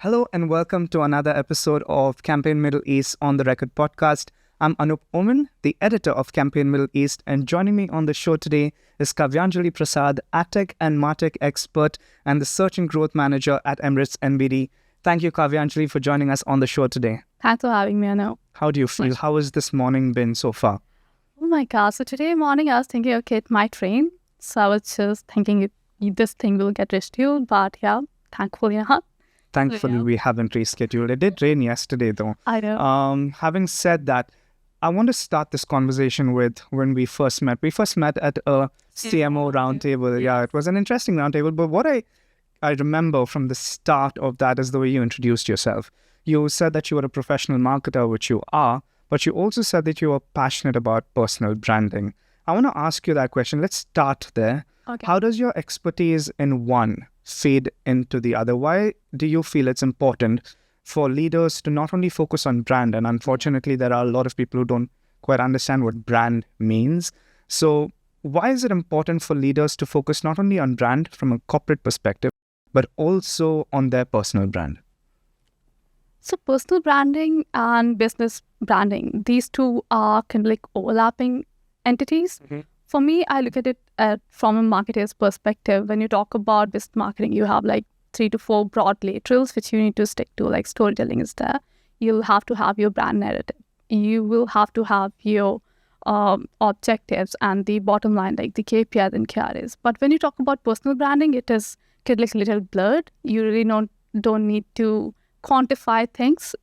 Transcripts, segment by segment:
Hello and welcome to another episode of Campaign Middle East on the Record podcast. I'm Anup Oman, the editor of Campaign Middle East, and joining me on the show today is Kaavyanjali Prasad, adtech and martech expert and the search and growth manager at EmiratesNBD. Thank you, Kaavyanjali, for joining us on the show today. Thanks for having me, Anup. How do you feel? How has this morning been so far? Oh my God. So today morning I was thinking, okay, it might rain. So I was just thinking this thing will get rescheduled, but yeah, thankfully not. Thankfully, we haven't rescheduled. It did rain yesterday, though. I know. Having said that, I want to start this conversation with when we first met. We first met at a CMO roundtable. Yeah, it was an interesting roundtable. But what I remember from the start of that is the way you introduced yourself. You said that you were a professional marketer, which you are, but you also said that you were passionate about personal branding. I want to ask you that question. Let's start there. Okay. How does your expertise in one feed into the other? Why do you feel it's important for leaders to not only focus on brand? And unfortunately, there are a lot of people who don't quite understand what brand means. So why is it important for leaders to focus not only on brand from a corporate perspective, but also on their personal brand? So personal branding and business branding, these two are kind of like overlapping entities. Mm-hmm. For me, I look at it from a marketer's perspective. When you talk about business marketing, you have like 3 to 4 broad laterals which you need to stick to, like storytelling is there. You'll have to have your brand narrative. You will have to have your objectives and the bottom line, like the KPIs and KRAs. But when you talk about personal branding, it is kind of like a little blurred. You really don't need to quantify things.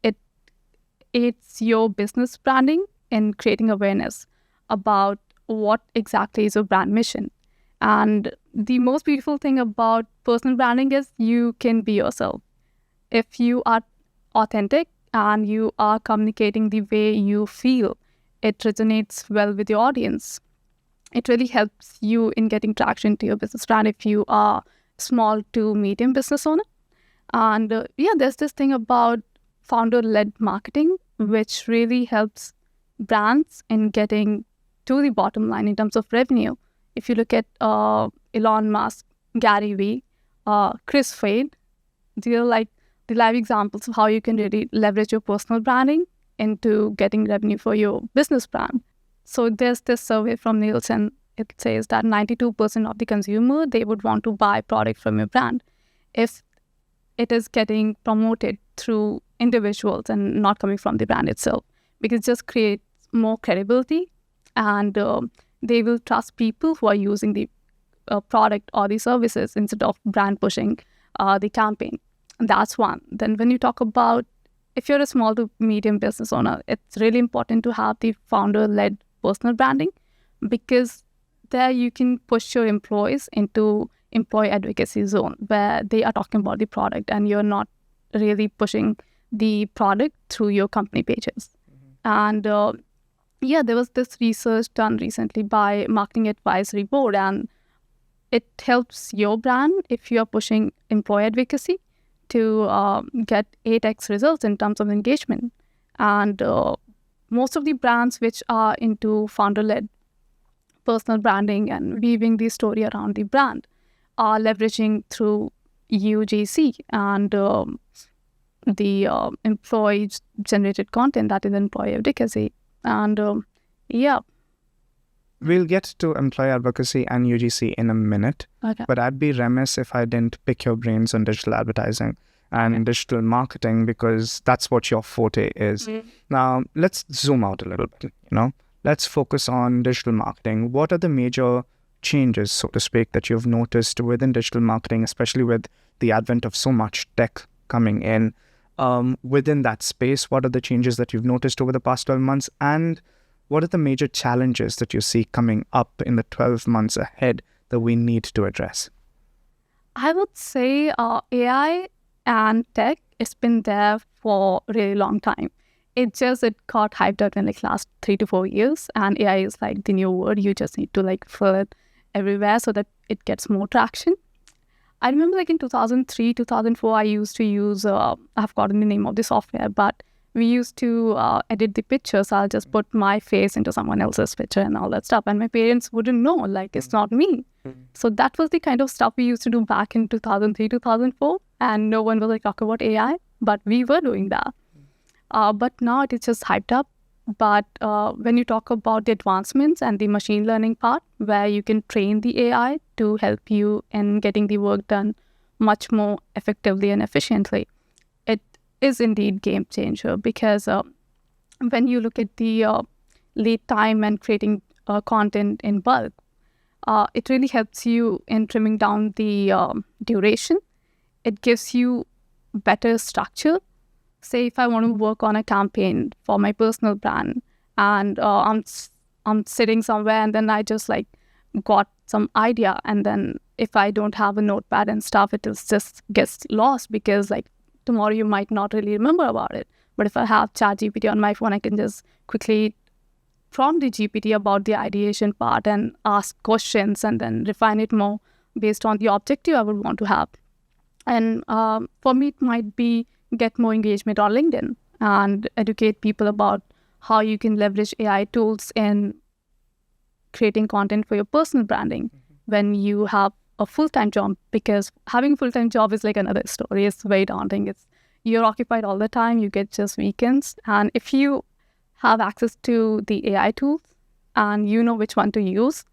It's your business branding and creating awareness about what exactly is your brand mission. And the most beautiful thing about personal branding is you can be yourself. If you are authentic and you are communicating the way you feel, it resonates well with your audience. It really helps you in getting traction to your business brand if you are small to medium business owner. And there's this thing about founder-led marketing, which really helps brands in getting to the bottom line in terms of revenue. If you look at Elon Musk, Gary Vee, Chris Fade, these are like the live examples of how you can really leverage your personal branding into getting revenue for your business brand. So there's this survey from Nielsen. It says that 92% of the consumer, they would want to buy product from your brand if it is getting promoted through individuals and not coming from the brand itself, because it just creates more credibility and they will trust people who are using the product or the services instead of brand pushing the campaign. And that's one. Then when you talk about if you're a small to medium business owner, it's really important to have the founder-led personal branding, because there you can push your employees into employee advocacy zone where they are talking about the product and you're not really pushing the product through your company pages. Mm-hmm. And there was this research done recently by Marketing Advisory Board, and it helps your brand if you're pushing employee advocacy to get 8x results in terms of engagement. And most of the brands which are into founder-led personal branding and weaving the story around the brand are leveraging through UGC and the employee-generated content, that is employee advocacy. And we'll get to employee advocacy and UGC in a minute. Okay. But I'd be remiss if I didn't pick your brains on digital advertising and digital marketing, because that's what your forte is. Mm-hmm. Now, let's zoom out a little bit. Let's focus on digital marketing. What are the major changes, so to speak, that you've noticed within digital marketing, especially with the advent of so much tech coming in? Within that space, what are the changes that you've noticed over the past 12 months? And what are the major challenges that you see coming up in the 12 months ahead that we need to address? I would say AI and tech, it's been there for a really long time. It got hyped up in like last 3 to 4 years, and AI is like the new word. You just need to like fill it everywhere so that it gets more traction. I remember like in 2003, 2004, I used to use, I've forgotten the name of the software, but we used to edit the pictures. I'll just put my face into someone else's picture and all that stuff. And my parents wouldn't know, like, it's not me. So that was the kind of stuff we used to do back in 2003, 2004. And no one was like talking about AI. but we were doing that. But now it is just hyped up. But when you talk about the advancements and the machine learning part, where you can train the AI to help you in getting the work done much more effectively and efficiently, it is indeed game changer, because when you look at the lead time and creating content in bulk, it really helps you in trimming down the duration. It gives you better structure. Say if I want to work on a campaign for my personal brand, and I'm sitting somewhere and then I just like got some idea, and then if I don't have a notepad and stuff, it just gets lost, because like tomorrow you might not really remember about it. But if I have ChatGPT on my phone, I can just quickly prompt the GPT about the ideation part and ask questions, and then refine it more based on the objective I would want to have. And for me, it might be get more engagement on LinkedIn and educate people about how you can leverage AI tools in creating content for your personal branding when you have a full-time job, because having a full-time job is like another story. It's very daunting. You're occupied all the time. You get just weekends. And if you have access to the AI tools and you know which one to use,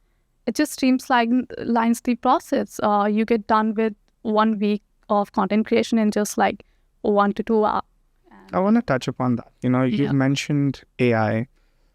it just streamlines the process. You get done with 1 week of content creation in just like 1 to 2 hours. I want to touch upon that. You mentioned AI,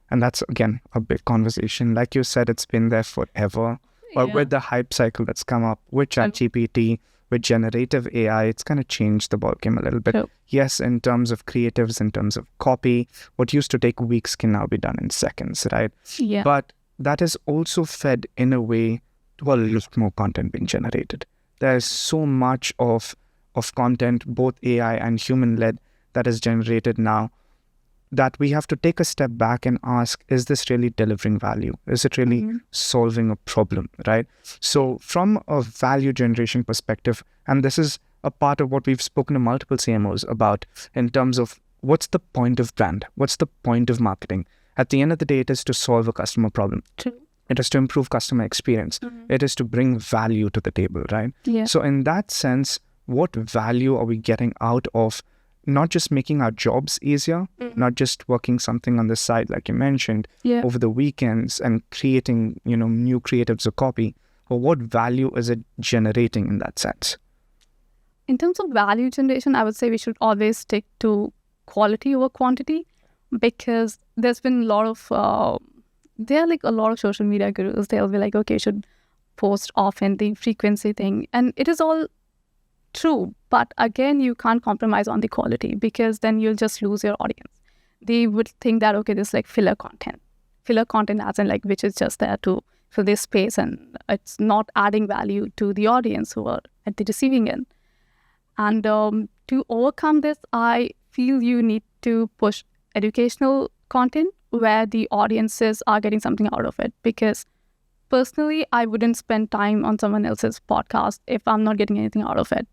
and that's, again, a big conversation. Like you said, it's been there forever. But with the hype cycle that's come up with ChatGPT, with generative AI, it's kind of changed the ballgame a little bit. Sure. Yes, in terms of creatives, in terms of copy, what used to take weeks can now be done in seconds, right? Yeah. But that is also fed in a way to a lot more content being generated. There's so much of content, both AI and human-led, that is generated now, that we have to take a step back and ask, is this really delivering value? Is it really solving a problem, right? So from a value generation perspective, and this is a part of what we've spoken to multiple CMOs about in terms of what's the point of brand? What's the point of marketing? At the end of the day, it is to solve a customer problem. True. It is to improve customer experience. It is to bring value to the table, right? Yeah. So in that sense, what value are we getting out of not just making our jobs easier, not just working something on the side, like you mentioned, over the weekends and creating, new creatives or copy, but what value is it generating in that sense? In terms of value generation, I would say we should always stick to quality over quantity, because there's been a lot of, there are like a lot of social media gurus. They'll be like, okay, you should post often, the frequency thing. And it is all true. But again, you can't compromise on the quality, because then you'll just lose your audience. They would think that, okay, this is like filler content. Filler content as in like, which is just there to fill this space, and it's not adding value to the audience who are at the receiving end. And to overcome this, I feel you need to push educational content where the audiences are getting something out of it. Because personally, I wouldn't spend time on someone else's podcast if I'm not getting anything out of it.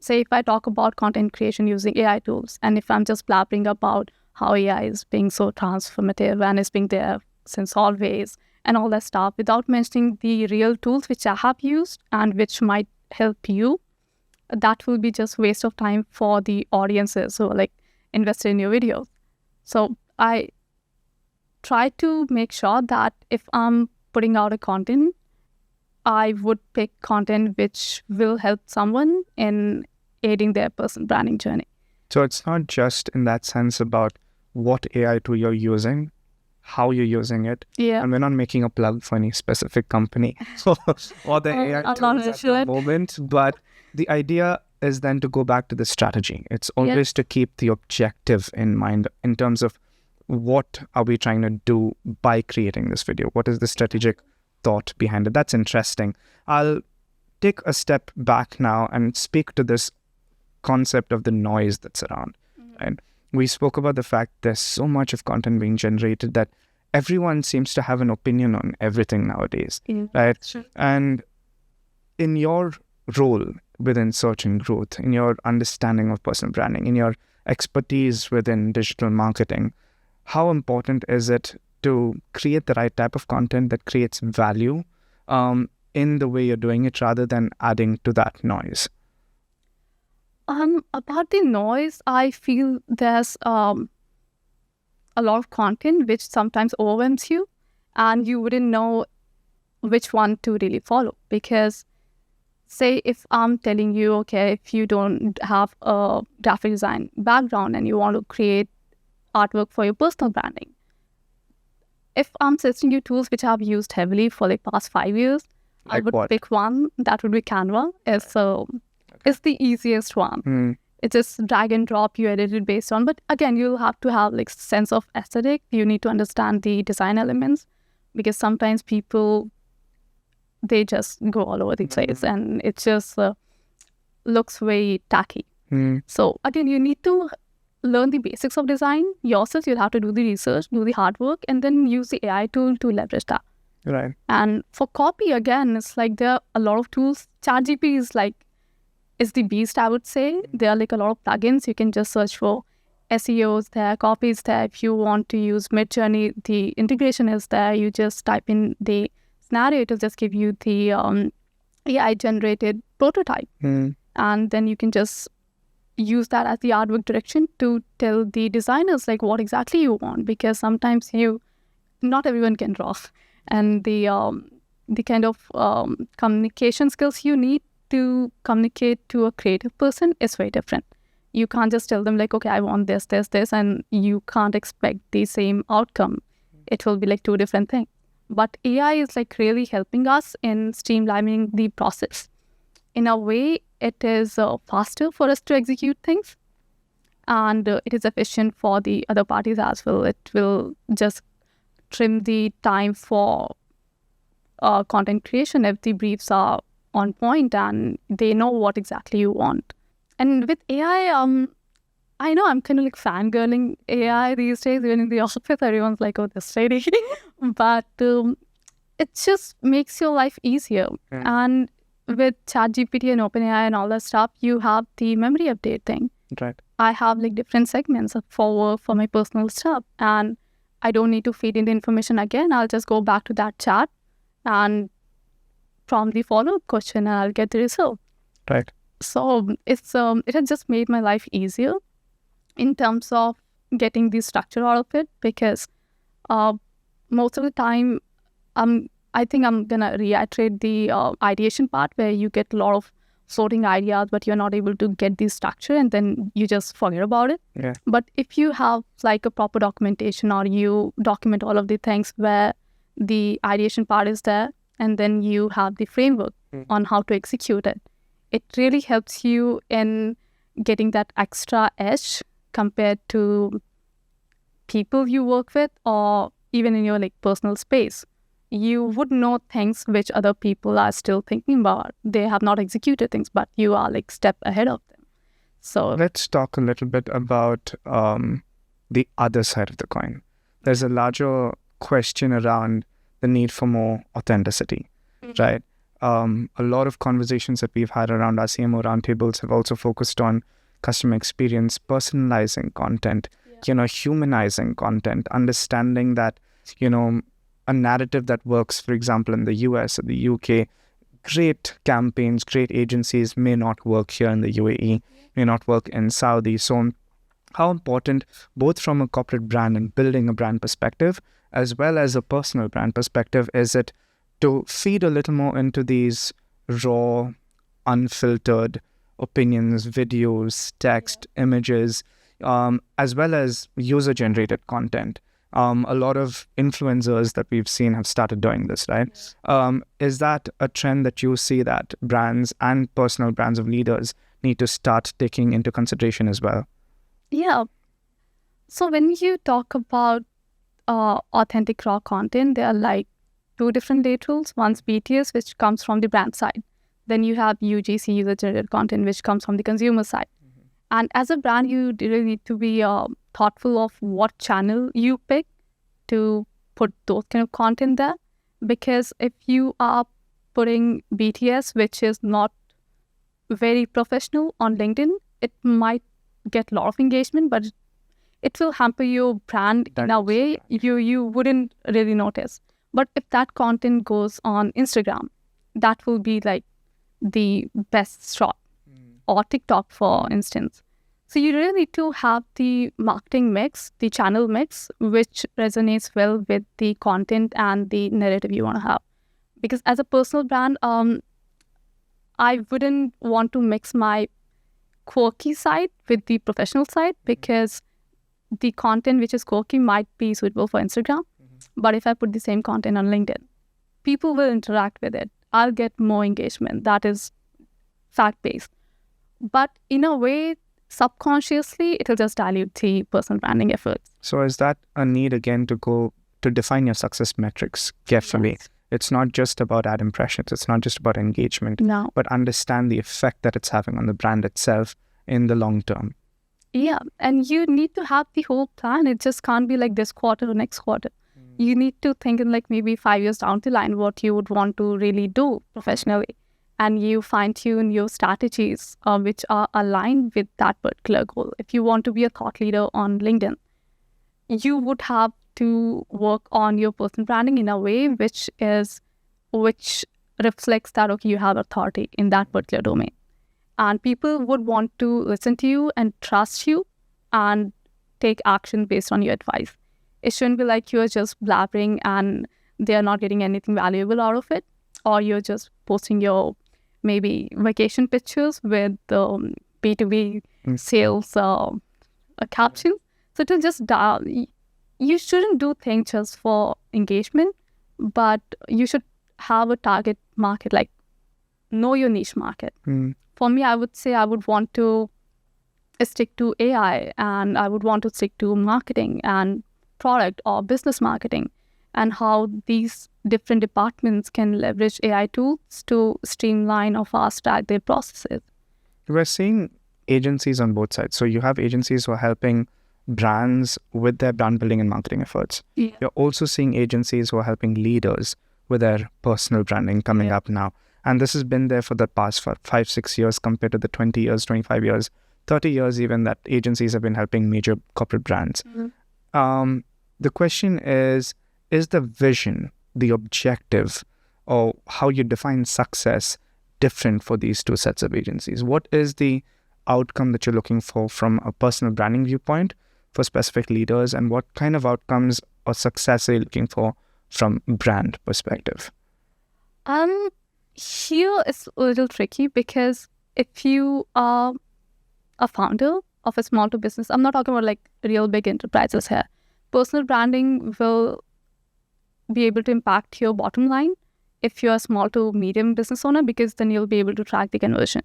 Say if I talk about content creation using AI tools, and if I'm just blabbering about how AI is being so transformative and is being there since always and all that stuff, without mentioning the real tools which I have used and which might help you, that will be just waste of time for the audiences who are like invested in your videos. So I try to make sure that if I'm putting out a content, I would pick content which will help someone in aiding their personal branding journey. So it's not just in that sense about what AI tool you're using, how you're using it. Yeah. And we're not making a plug for any specific company or the AI tools at the moment. But the idea is then to go back to the strategy. It's always to keep the objective in mind in terms of what are we trying to do by creating this video? What is the strategic thought behind it? That's interesting. I'll take a step back now and speak to this concept of the noise that's around. Right? We spoke about the fact there's so much of content being generated that everyone seems to have an opinion on everything nowadays. Right? Sure. And in your role within search and growth, in your understanding of personal branding, in your expertise within digital marketing, how important is it to create the right type of content that creates value in the way you're doing it, rather than adding to that noise? About the noise, I feel there's a lot of content which sometimes overwhelms you, and you wouldn't know which one to really follow. Because, say, if I'm telling you, okay, if you don't have a graphic design background and you want to create artwork for your personal branding, if I'm suggesting you tools which I've used heavily for like past 5 years, I Like would what? pick one that would be Canva. It's the easiest one. It's just drag and drop, you edit it based on. But again, you'll have to have like sense of aesthetic. You need to understand the design elements, because sometimes people, they just go all over the place and it just looks very tacky. So again, you need to learn the basics of design yourself. You'll have to do the research, do the hard work, and then use the AI tool to leverage that. Right. And for copy, again, it's like there are a lot of tools. ChatGPT is the beast, I would say. There are like a lot of plugins. You can just search for SEOs there, copies there. If you want to use Midjourney, the integration is there. You just type in the scenario, it'll just give you the AI generated prototype. And then you can just use that as the artwork direction to tell the designers like what exactly you want, because sometimes not everyone can draw, and the kind of communication skills you need to communicate to a creative person is very different. You can't just tell them like, okay, I want this, and you can't expect the same outcome. It will be like two different things. But AI is like really helping us in streamlining the process. In a way, it is faster for us to execute things, and it is efficient for the other parties as well. It will just trim the time for content creation if the briefs are on point and they know what exactly you want. And with AI, I know I'm kind of like fangirling AI these days. Even in the office, everyone's like, oh, this lady. But it just makes your life easier. And with ChatGPT and OpenAI and all that stuff, you have the memory update thing. Right. I have like different segments for work, for my personal stuff, and I don't need to feed in the information again. I'll just go back to that chat and prompt the follow-up question, and I'll get the result. Right. So it has just made my life easier in terms of getting the structure out of it, because most of the time, I think I'm gonna reiterate the ideation part, where you get a lot of floating ideas, but you're not able to get the structure, and then you just forget about it. Yeah. But if you have like a proper documentation, or you document all of the things where the ideation part is there, and then you have the framework on how to execute it, it really helps you in getting that extra edge compared to people you work with, or even in your like personal space. You would know things which other people are still thinking about. They have not executed things, but you are like step ahead of them. So let's talk a little bit about the other side of the coin. There's a larger question around the need for more authenticity, right? A lot of conversations that we've had around our CMO roundtables have also focused on customer experience, personalizing content, humanizing content, understanding that, a narrative that works, for example, in the US or the UK, great campaigns, great agencies may not work here in the UAE, may not work in Saudi. So how important, both from a corporate brand and building a brand perspective, as well as a personal brand perspective, is it to feed a little more into these raw, unfiltered opinions, videos, text, images, as well as user-generated content? A lot of influencers that we've seen have started doing this, right? Is that a trend that you see that brands and personal brands of leaders need to start taking into consideration as well? Yeah. So when you talk about authentic raw content, there are like two different laterals. One's BTS, which comes from the brand side. Then you have UGC, user-generated content, which comes from the consumer side. And as a brand, you really need to be thoughtful of what channel you pick to put those kind of content there. Because if you are putting BTS, which is not very professional, on LinkedIn, it might get a lot of engagement, but it will hamper your brand in a way you wouldn't really notice. But if that content goes on Instagram, that will be like the best shot or TikTok, for instance. So you really need to have the marketing mix, the channel mix, which resonates well with the content and the narrative you want to have. Because as a personal brand, I wouldn't want to mix my quirky side with the professional side, because the content which is quirky might be suitable for Instagram. But if I put the same content on LinkedIn, people will interact with it. I'll get more engagement. That is fact-based. But in a way, subconsciously, it'll just dilute the personal branding efforts. So is that a need again to go to define your success metrics carefully? Yes. It's not just about ad impressions. It's not just about engagement, No. but understand the effect that it's having on the brand itself in the long term. Yeah. And you need to have the whole plan. It just can't be like this quarter or next quarter. You need to think in like maybe 5 years down the line what you would want to really do professionally. And you fine-tune your strategies which are aligned with that particular goal. If you want to be a thought leader on LinkedIn, you would have to work on your personal branding in a way which reflects that, okay, you have authority in that particular domain. And people would want to listen to you and trust you and take action based on your advice. It shouldn't be like you're just blabbering and they're not getting anything valuable out of it, or you're just posting your maybe vacation pictures with B2B sales captions. So to just you shouldn't do things just for engagement, but you should have a target market, like know your niche market. For me, I would say I would want to stick to AI, and I would want to stick to marketing and product or business marketing, and how these different departments can leverage AI tools to streamline or fast track their processes. We're seeing agencies on both sides. So you have agencies who are helping brands with their brand building and marketing efforts. Yeah. You're also seeing agencies who are helping leaders with their personal branding coming up now. And this has been there for the past 5-6 years compared to the 20 years, 25 years, 30 years even that agencies have been helping major corporate brands. The question is the vision, the objective, or how you define success different for these two sets of agencies? What is the outcome that you're looking for from a personal branding viewpoint for specific leaders, and what kind of outcomes or success are you looking for from brand perspective? Here it's a little tricky, because if you are a founder of a small to business, I'm not talking about like real big enterprises here. Personal branding will be able to impact your bottom line if you're a small to medium business owner, because then you'll be able to track the conversion.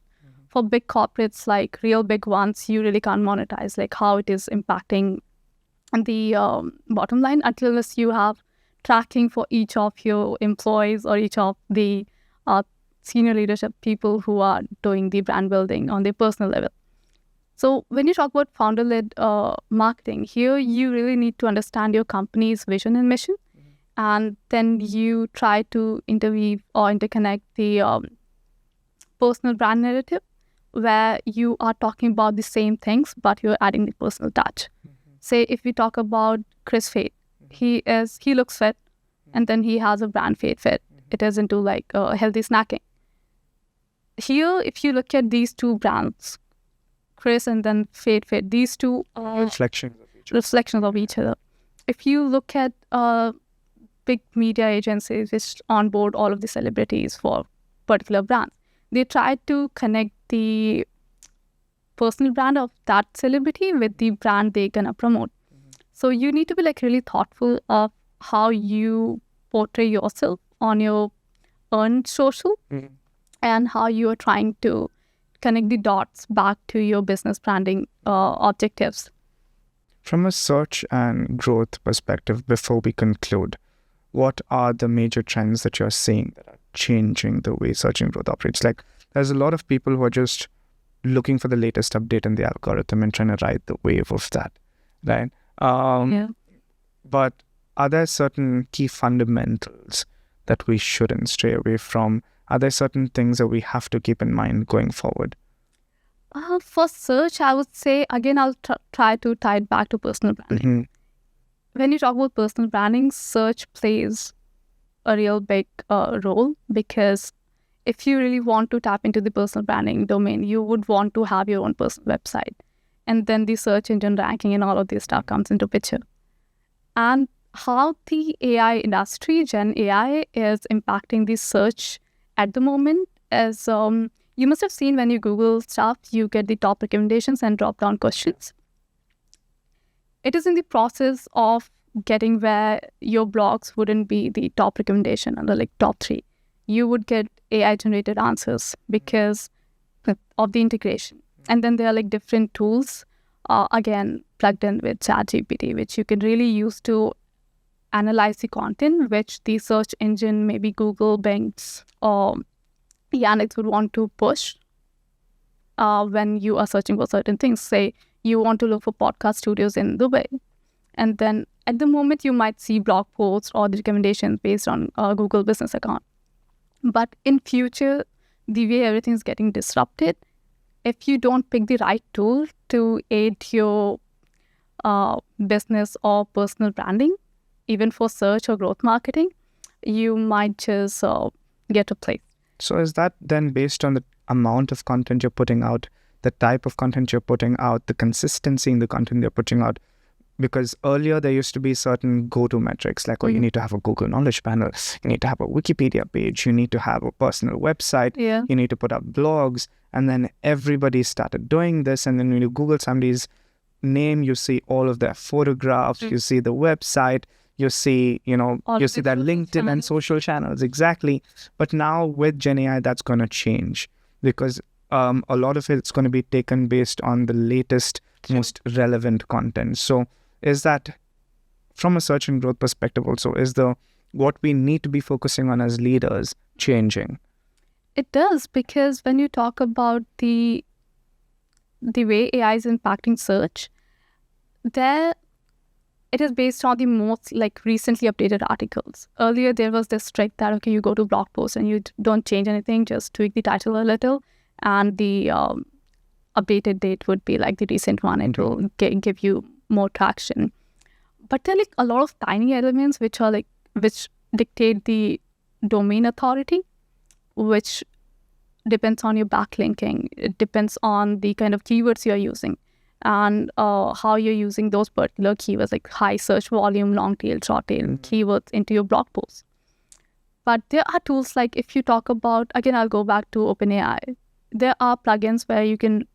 For big corporates, like real big ones, you really can't monetize like how it is impacting the bottom line unless you have tracking for each of your employees or each of the senior leadership people who are doing the brand building on their personal level. So when you talk about founder-led marketing, here you really need to understand your company's vision and mission, and then you try to interweave or interconnect the personal brand narrative, where you are talking about the same things, but you're adding the personal touch. Say if we talk about Chris Fate, he looks fit, and then he has a brand Fit. It is into like healthy snacking. Here, if you look at these two brands, Chris and then Fit, these two are reflections of each other. If you look at big media agencies which onboard all of the celebrities for particular brands, they try to connect the personal brand of that celebrity with the brand they're gonna promote. So you need to be like really thoughtful of how you portray yourself on your earned social, and how you are trying to connect the dots back to your business branding objectives. From a search and growth perspective, before we conclude, what are the major trends that you're seeing that are changing the way search and growth operates? Like, there's a lot of people who are just looking for the latest update in the algorithm and trying to ride the wave of that, right? But are there certain key fundamentals that we shouldn't stray away from? Are there certain things that we have to keep in mind going forward? For search, I would say, again, I'll try to tie it back to personal branding. When you talk about personal branding, search plays a real big role, because if you really want to tap into the personal branding domain, you would want to have your own personal website. And then the search engine ranking and all of this stuff comes into picture. And how the AI industry, Gen AI, is impacting the search at the moment is you must have seen when you Google stuff, you get the top recommendations and drop down questions. It is in the process of getting where your blogs wouldn't be the top recommendation under like top 3. You would get AI generated answers because of the integration. And then there are like different tools, again, plugged in with ChatGPT, which you can really use to analyze the content, which the search engine, maybe Google, Bing, or Yandex would want to push when you are searching for certain things. Say you want to look for podcast studios in Dubai. And then at the moment, you might see blog posts or the recommendations based on a Google business account. But in future, the way everything is getting disrupted, if you don't pick the right tool to aid your business or personal branding, even for search or growth marketing, you might just get replaced. So is that then based on the amount of content you're putting out, the type of content you're putting out, the consistency in the content you're putting out? Because earlier there used to be certain go-to metrics like, you need to have a Google Knowledge Panel, you need to have a Wikipedia page, you need to have a personal website, you need to put up blogs, and then everybody started doing this. And then when you Google somebody's name, you see all of their photographs, you see the website, you see, you see their LinkedIn and social channels. Exactly. But now with Gen AI, that's going to change because a lot of it's going to be taken based on the latest, most relevant content. So is that from a search and growth perspective also, is what we need to be focusing on as leaders changing? It does, because when you talk about the way AI is impacting search, it is based on the most like recently updated articles. Earlier, there was this trick that, okay, you go to blog post and you don't change anything, just tweak the title a little, and the updated date would be like the recent one. It will give you more traction. But there are like a lot of tiny elements which dictate the domain authority, which depends on your backlinking. It depends on the kind of keywords you're using and how you're using those particular keywords, like high search volume, long tail, short tail keywords into your blog posts. But there are tools like, if you talk about, again, I'll go back to OpenAI. There are plugins where you can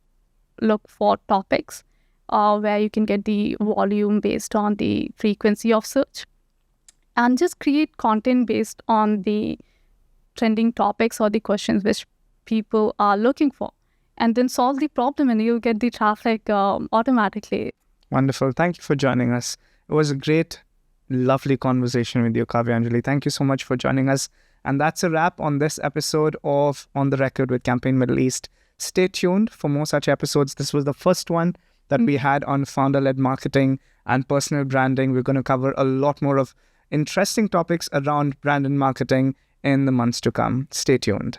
look for topics, where you can get the volume based on the frequency of search, and just create content based on the trending topics or the questions which people are looking for, and then solve the problem, and you'll get the traffic automatically. Wonderful. Thank you for joining us. It was a great, lovely conversation with you, Kaavyanjali. Thank you so much for joining us. And that's a wrap on this episode of On the Record with Campaign Middle East. Stay tuned for more such episodes. This was the first one that we had on founder-led marketing and personal branding. We're going to cover a lot more of interesting topics around brand and marketing in the months to come. Stay tuned.